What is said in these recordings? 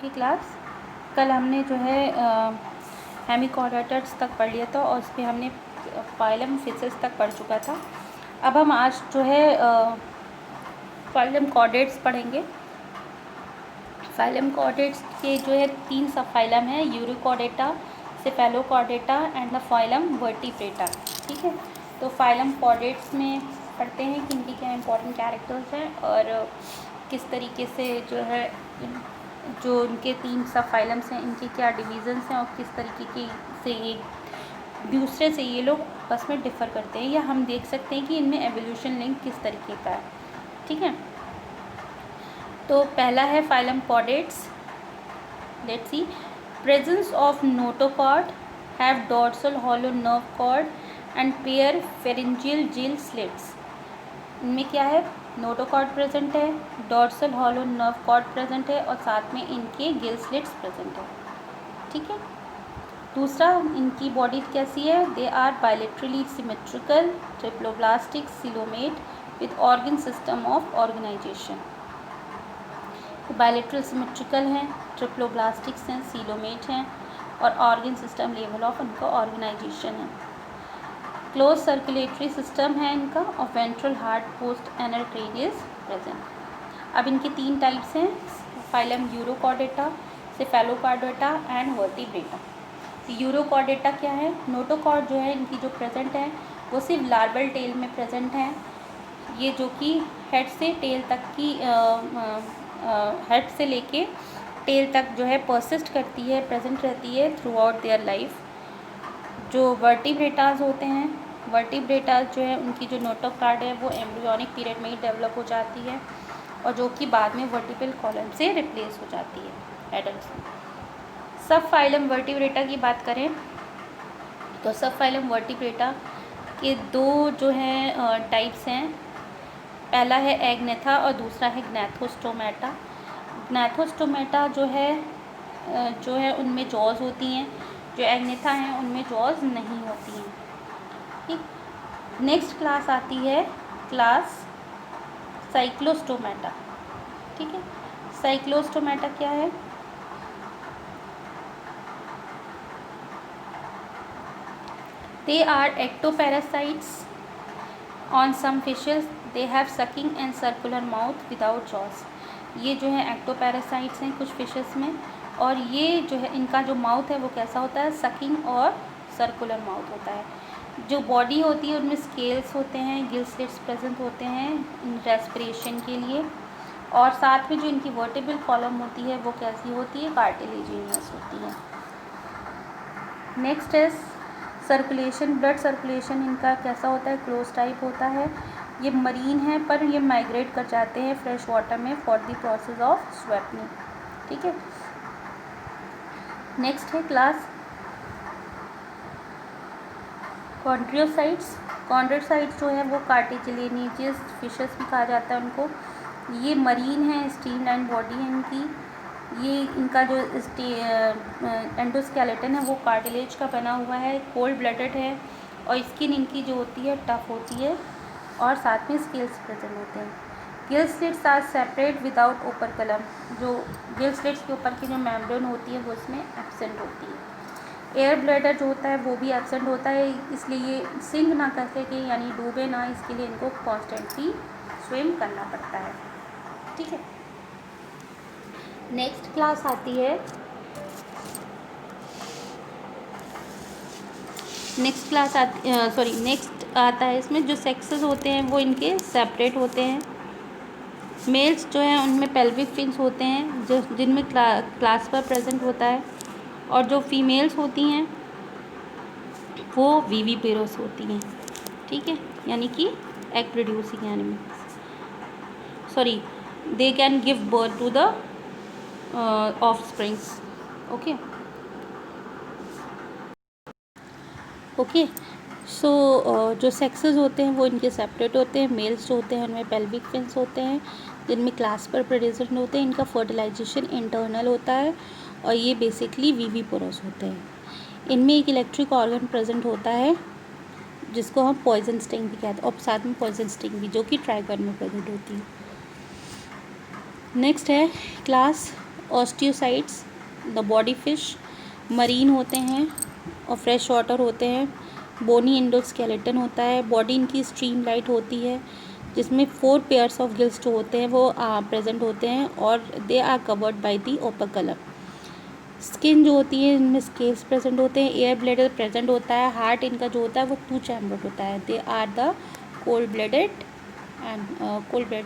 की क्लास कल हमने जो है हेमिकॉर्डेटर्स तक पढ़ लिया था और उस पर हमने फाइलम फिशेस तक पढ़ चुका था। अब हम आज जो है फाइलम कॉर्डेट्स पढ़ेंगे। फाइलम कॉर्डेट्स के जो है 3 सब फाइलम हैं, urochordata, cephalochordata and the phylum vertebrata. ठीक है, तो फाइलम कॉर्डेट्स में पढ़ते हैं कि इनकी क्या इंपॉर्टेंट कैरेक्टर्स हैं और किस तरीके से जो है जो इनके 3 सब फाइलम्स हैं इनके क्या डिवीज़न्स हैं और किस तरीके की से ये दूसरे से ये लोग आपस में डिफ़र करते हैं, या हम देख सकते हैं कि इनमें एवोल्यूशन लिंक किस तरीके का है। ठीक है, तो पहला है phylum chordates. Let's see, presence of notochord, have dorsal hollow nerve cord and pair pharyngeal gill slits. इनमें क्या है, नोटोकॉर्ड प्रेजेंट है, dorsal hollow nerve cord present है और साथ में इनके गिल स्लिट्स प्रेजेंट है। ठीक है, दूसरा इनकी बॉडी कैसी है, they are bilaterally symmetrical, triploblastic, coelomate with organ system of organisation. Bilateral symmetrical हैं, ट्रिप्लोब्लास्टिक्स हैं, सीलोमेट हैं और ऑर्गन सिस्टम लेवल ऑफ उनका ऑर्गेनाइजेशन है। क्लोज सर्कुलेटरी सिस्टम है इनका और ventral heart post anal cranium present. अब इनके 3 टाइप्स हैं, phylum urochordata, cephalochordata and vertebrata. Urochordata क्या है, नोटोकॉर्ड जो है इनकी जो प्रेजेंट है वो सिर्फ लार्वल टेल में प्रेजेंट है, ये जो कि हेड से टेल तक की हेड से लेके टेल तक जो है परसिस्ट करती है, प्रेजेंट रहती है थ्रू आउट देयर लाइफ। जो वर्टिब्रेटास होते हैं, वर्टिब्रेटास जो है उनकी जो नोटोकॉर्ड है वो एम्ब्रियोनिक पीरियड में ही डेवलप हो जाती है और जो कि बाद में वर्टिब्रल कॉलम से रिप्लेस हो जाती है एडल्ट में। सब फाइलम वर्टिब्रेटा की बात करें तो सब फाइलम वर्टिब्रेटा के 2 जो हैं टाइप्स हैं, पहला है एग्नेथा और दूसरा है ग्नैथोस्टोमेटा। ग्नैथोस्टोमेटा जो है उनमें जॉज होती हैं, जो एग्नेथा हैं उनमें जॉज नहीं होती हैं। ठीक, नेक्स्ट क्लास आती है क्लास साइक्लोस्टोमेटा। ठीक है, साइक्लोस्टोमेटा क्या है, they are ectoparasites on some fishes, they have sucking and circular mouth without jaws। ये जो है एक्टोपैरासाइट्स हैं कुछ फिशेस में, और ये जो है इनका जो माउथ है वो कैसा होता है, सकिंग और सर्कुलर माउथ होता है। जो बॉडी होती है उनमें स्केल्स होते हैं, गिल स्लिट्स प्रेजेंट होते हैं रेस्पिरेशन के लिए, और साथ में जो इनकी वर्टिब्रल कॉलम होती है वो कैसी होती है, कार्टिलेजिनियस होती है। नेक्स्ट है सर्कुलेशन, ब्लड सर्कुलेशन इनका कैसा होता है, क्लोज टाइप होता है। ये मरीन है पर ये माइग्रेट कर जाते हैं फ्रेश वाटर में फॉर द प्रोसेस ऑफ स्वेपनिंग। ठीक है, नेक्स्ट है क्लास कॉन्ड्रियोसाइट्स। कॉन्ड्रियोसाइट्स जो है वो कार्टिलेजिनियस फिशेस भी कहा जाता है उनको। ये मरीन है, स्ट्रीमलाइन बॉडी है इनकी। ये इनका जो एंडोस्केलेटन है वो कार्टिलेज का बना हुआ है, कोल्ड ब्लडेड है और स्किन इनकी जो होती है टफ होती है और साथ में स्केल्स प्रेजेंट होते हैं। Gill slits are separate without operculum. जो गिल स्लिट्स के ऊपर की जो मेम्ब्रेन होती है वो इसमें एब्सेंट होती है। एयर ब्लैडर जो होता है वो भी एब्सेंट होता है, इसलिए ये सिंक ना कर सके यानी डूबे ना, इसके लिए इनको कॉन्स्टेंटली स्विम करना पड़ता है। ठीक है, नेक्स्ट क्लास आती है, नेक्स्ट आता है इसमें जो सेक्सेस होते हैं वो इनके सेपरेट होते हैं। मेल्स जो हैं उनमें पेल्विक फिन्स होते हैं जो जिनमें क्लास्पर प्रेजेंट होता है, और जो फीमेल्स होती हैं वो विविपेरस होती हैं। ठीक है, यानी कि egg producing animals, sorry they can give birth to the offsprings. Okay, so जो सेक्सेस होते हैं वो इनके सेपरेट होते हैं। मेल्स जो होते हैं उनमें पेल्विक फिन्स होते हैं जिनमें क्लास्पर प्रेजेंट होते हैं। इनका फर्टिलाइजेशन इंटरनल होता है और ये बेसिकली विविपोरस होते हैं। इनमें एक इलेक्ट्रिक ऑर्गन प्रेजेंट होता है जिसको हम पॉइजन स्टिंग भी कहते हैं, और साथ में पॉइजन स्टिंग भी जो कि ट्राइगन में प्रेजेंट होती है। नेक्स्ट है class osteocytes, the body fish, marine होते हैं और फ्रेश वाटर होते हैं। बोनी एंडोस्केलेटन होता है, बॉडी इनकी स्ट्रीम लाइट होती है जिसमें 4 पेयर्स ऑफ गिल्स जो होते हैं वो प्रेजेंट होते हैं और they are covered by the opaque colour. Skin जो होती है इनमें स्केल्स प्रेजेंट होते हैं, एयर ब्लैडर प्रेजेंट होता है, हार्ट इनका जो होता है वो 2 चैम्बर्ड होता है। They are the cold blooded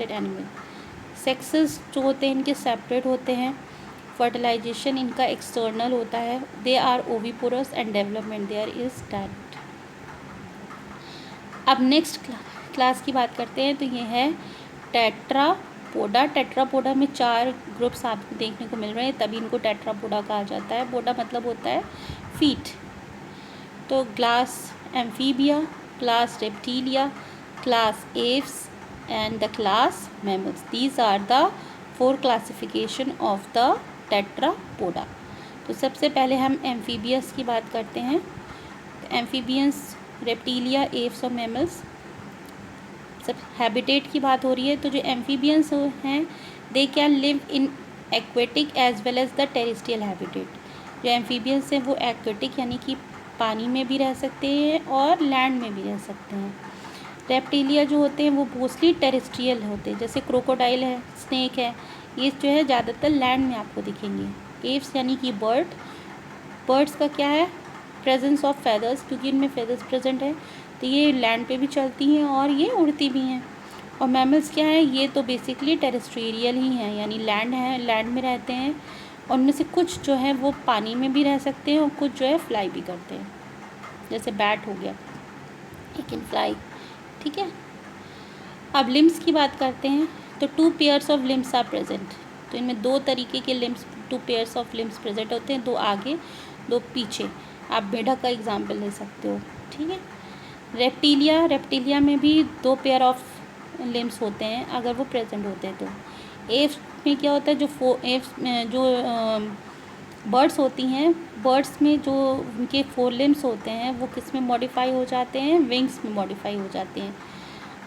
animal. Sexes जो होते हैं इनके सेपरेट होते हैं। फर्टिलाइजेशन इनका एक्सटर्नल होता है। They are oviparous and development there is direct. अब नेक्स्ट क्लास की बात करते हैं तो ये है टेट्रापोडा। टेट्रापोडा में 4 ग्रुप्स आपको देखने को मिल रहे हैं, तभी इनको टेट्रापोडा कहा जाता है। पोडा मतलब होता है फीट। तो class amphibia, class reptilia, class Aves and the class mammals. These are the 4 classification of the tetrapoda. तो सबसे पहले हम एम्फीबियस की बात करते हैं। एम्फीबियंस, रेप्टिलिया, एव्स और मैमल्स। सब हैबिटेट की बात हो रही है तो जो एम्फीबियंस हैं they can live in aquatic as well as the terrestrial habitat. जो एम्फीबियंस हैं वो एक्वेटिक यानी कि पानी में भी रह सकते हैं और लैंड में भी रह सकते हैं। रेप्टिलिया जो होते हैं वो मोस्टली टेरेस्ट्रियल होते हैं, जैसे क्रोकोडाइल है, स्नेक है, ये जो है ज़्यादातर लैंड में आपको दिखेंगे। एव्स यानी कि बर्ड्स का क्या है, प्रेजेंस ऑफ फेदर्स, क्योंकि इनमें फेदर्स प्रेजेंट है तो ये लैंड पे भी चलती हैं और ये उड़ती भी हैं। और मैमल्स क्या है, ये तो बेसिकली टेरेस्ट्रियल ही हैं, यानी लैंड में रहते हैं और उनमें से कुछ जो है वो पानी में भी रह सकते हैं और कुछ जो है फ्लाई भी करते हैं, जैसे बैट हो गया, ही कैन फ्लाई। ठीक है। अब लिम्स की बात करते हैं तो 2 pairs of limbs are present. तो इनमें 2 तरीके के limbs, 2 pairs of limbs present होते हैं, 2 आगे 2 पीछे। आप मेढक का एग्जाम्पल ले सकते हो। ठीक है। रेप्टिलिया में भी 2 पेयर ऑफ लिम्स होते हैं अगर वो प्रेजेंट होते हैं तो। एव्स में क्या होता है, जो बर्ड्स होती हैं, बर्ड्स में जो उनके 4 लिम्स होते हैं वो किस में मॉडिफाई हो जाते हैं, विंग्स में मॉडिफाई हो जाते हैं।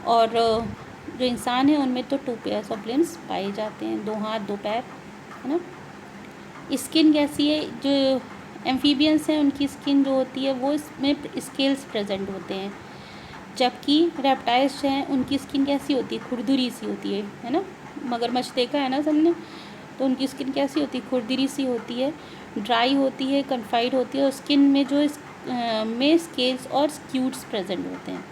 और जो इंसान है उनमें तो 2 पेयर्स ऑफ लिम्स पाए जाते हैं, 2 हाथ 2 पैर, है ना। स्किन कैसी है, जो एम्फीबियंस हैं उनकी स्किन जो होती है वो इसमें स्केल्स प्रेजेंट होते हैं, जबकि रेप्टाइल्स हैं उनकी स्किन कैसी होती है, खुरदुरी सी होती है ना। मगरमच्छ देखा है ना सबने, तो उनकी स्किन कैसी होती है, खुरदरी सी होती है, ड्राई होती है, कन्फाइड होती है और स्किन में जो में स्केल्स और स्क्यूट्स प्रेजेंट होते हैं।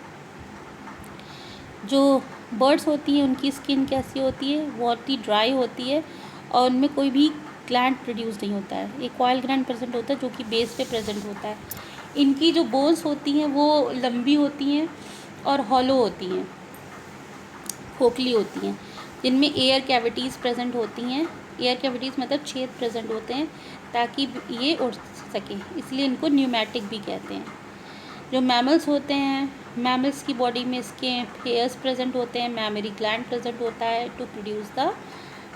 जो बर्ड्स होती हैं उनकी स्किन कैसी होती है, बहुत ही ड्राई होती है और उनमें कोई भी ग्लैंड प्रोड्यूस नहीं होता है, एक ऑयल ग्लैंड प्रेजेंट होता है जो कि बेस पे प्रेजेंट होता है। इनकी जो बोन्स होती हैं वो लंबी होती हैं और हॉलो होती हैं, खोखली होती हैं, जिनमें एयर कैविटीज़ प्रेजेंट होती हैं। एयर कैविटीज़ मतलब छेद प्रेजेंट होते हैं ताकि ये उड़ सके, इसलिए इनको न्यूमेटिक भी कहते हैं। जो मैमल्स होते हैं, मैमल्स की बॉडी में इसके हेयर्स प्रेजेंट होते हैं, मैमरी ग्लैंड प्रेजेंट होता है टू प्रोड्यूस द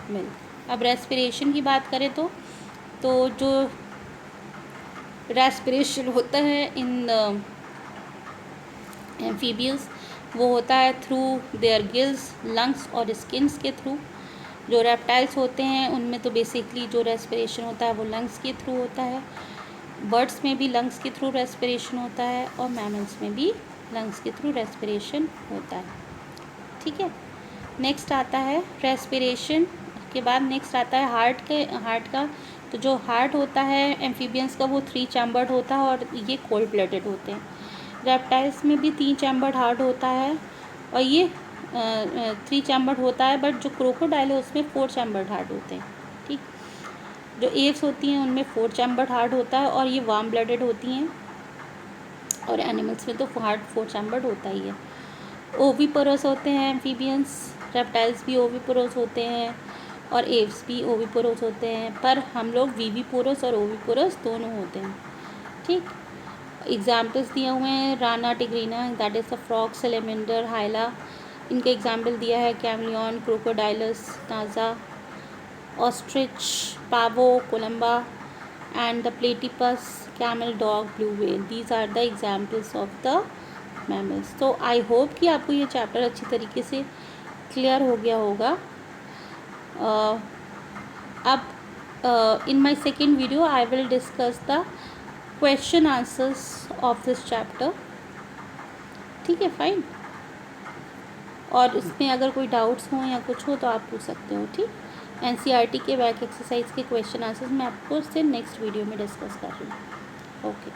मिल्क। अब रेस्पिरेशन की बात करें तो जो रेस्पिरेशन होता है इन एम्फीबियंस वो होता है थ्रू देयर गिल्स, लंग्स और स्किन्स के थ्रू। जो रेप्टाइल्स होते हैं उनमें तो बेसिकली जो रेस्पिरेशन होता है वो लंग्स के थ्रू होता है। बर्ड्स में भी लंग्स के थ्रू रेस्पिरेशन होता है और मैमल्स में भी लंग्स के थ्रू रेस्पिरेशन होता है। ठीक है। नेक्स्ट आता है रेस्पिरेशन के बाद नेक्स्ट आता है हार्ट का। तो जो हार्ट होता है एम्फीबियंस का वो 3 चैम्बर्ड होता है और ये कोल्ड ब्लडेड होते हैं। रेप्टाइल्स में भी 3 चैम्बर्ड हार्ट होता है और ये 3 चैम्बर्ड होता है, बट जो क्रोकोडाइल है उसमें 4 चैम्बर्ड हार्ट होते हैं। ठीक। जो एव्स होती हैं उनमें 4 चैम्बर्ड हार्ट होता है और ये वार्म ब्लडेड होती हैं और एनिमल्स में तो हार्ट 4 चैम्बर्ड होता ही है। ओविपोरस होते हैं एम्फीबियंस, रेप्टाइल्स भी ओविपोरस होते हैं और एव्स भी ओविपोरस होते हैं, पर हम लोग विविपोरस और ओविपोरस दोनों होते हैं। ठीक। एग्जाम्पल्स दिए हुए हैं, rana tigrina that is the frog, salamander, hyla, इनके एग्जाम्पल दिया है chameleon, crocodylus, naja, ostrich, pavo, columba and the platypus, camel, dog, blue whale. These are the examples of the mammals. तो आई होप कि आपको ये chapter अच्छी तरीके से क्लियर हो गया होगा। अब in my second video I will discuss the question answers of this chapter. ठीक है, फाइन. और इसमें अगर कोई डाउट्स हों या कुछ हो तो आप पूछ सकते हो. ठीक. NCERT के बैक एक्सरसाइज के क्वेश्चन आंसर्स मैं आपको इससे नेक्स्ट वीडियो में डिस्कस कर रही हूँ. ओके.